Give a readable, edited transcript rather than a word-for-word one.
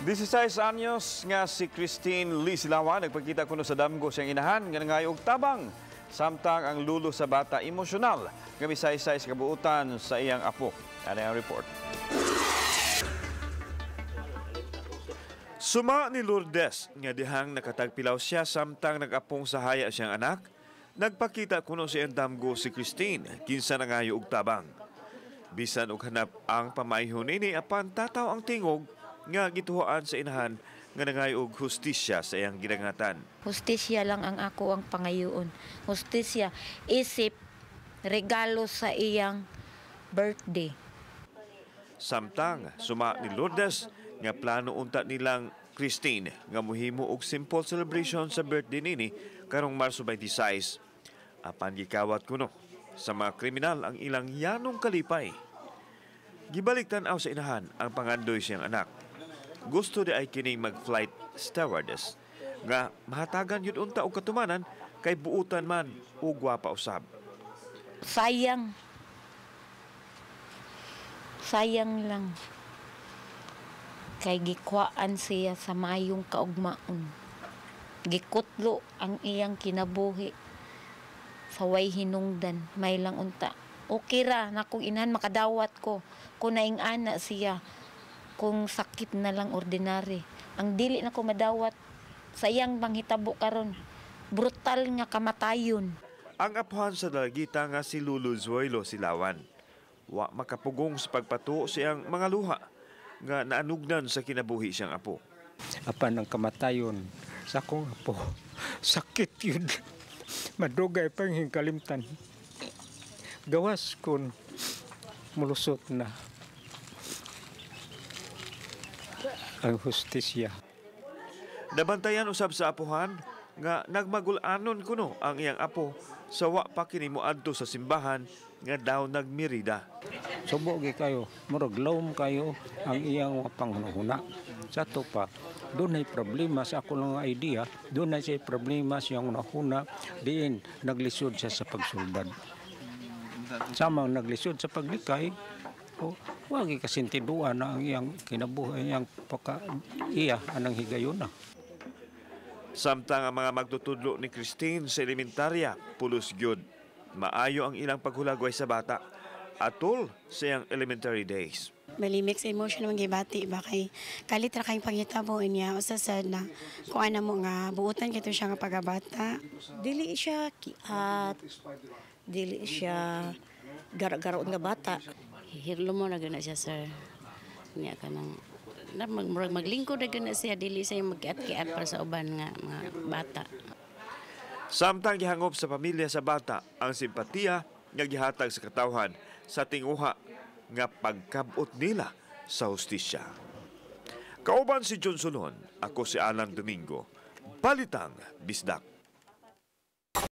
16 anyos nga si Christine Lee Silawan nagpakita kuno sa damgo siyang inahan nga nangayog tabang samtang ang lulo sa bata emosyonal nga misaysay sa kabuutan sa iyang apo. Ano ang report? Suma ni Lourdes nga dihang nakatagpilaw siya samtang nag-apong sa haya siyang anak, nagpakita kuno sa iyang damgo si Christine kinsa nangayo og tabang. Bisan og hanap ang pamayhon nini apan tataw ang tingog nga gituhoan sa inahan nga nangayo og hustisya sa iyang gidangatan. Hustisya lang ang ako ang pangayoon. Hustisya isip regalo sa iyang birthday. Samtang suma ni Lourdes nga plano unta nilang Christine nga mohimo og simple celebration sa birthday nini karong Marso 26. Apan gikawat kuno sa mga kriminal ang ilang yanong kalipay. Gibalik tan-aw sa inahan ang pangandoy siyang anak. Gusto di ay kining mag-flight stewardess nga mahatagan yun unta og katumanan kay buutan man o gwapa usab. Sayang lang kay gikwaan siya sa mayong kaugmaon. Gikutlo ang iyang kinabuhi sa way hinungdan. May lang unta okay ra na kung inahan makadawat ko kung naing ana siya. Kung sakit na lang ordinary. Ang dili na ko madawat sa iyang panghitabo karon. Brutal nga kamatayon. Ang apuhan sa dalagita nga si Lulu Zoilo Silawan. Wa makapugong sa pagpatuo siyang mga luha nga naanugnan sa kinabuhi siyang apo. Apan ang kamatayon sa akong apo. Sakit yun. Madugay pang hingkalimtan. Gawas kun mulusot na ang hustisya. Nabantayan usab sa apuhan nga nagmagulanon kuno ang iyang apo sa wa pa kini moadto sa simbahan nga daw nagmirida. Subo gi kayo, murag lawom kayo ang iyang panghunahuna. Sa to pa, doon ay problema sa ako lang idea, doon ay siya problema sa iyang hunahuna, diin naglisod siya sa pagsuldad. Samang naglisod sa paglikay, wagi kasintiduan na ang iyang kinabuhay, iyang iya anang higayon na. Samtang ang mga magtutudlo ni Christine sa elementarya, pulos gyud. Maayo ang ilang paghulagway sa bata, atol sa iyang elementary days. Bali mixed emotion naman gibati ba kay kalit ra kay panghitabo niya usasad na kung ana mo nga buutan kito siya nga pagabata. Dili siya kiat, dili siya gara-garaon nga bata. Hirlo mo na gana siya, sir. Niya ka nang maglingkod na gana siya, dili siya mag-kiat-kiat para sa uban nga mga bata. Samtang gihangop sa pamilya sa bata ang simpatiya nga gihatag sa katawhan sa tinguha nga pagkabot nila sa hustisya. Kauban si John Solon, ako si Alan Domingo, Balitang Bisdak.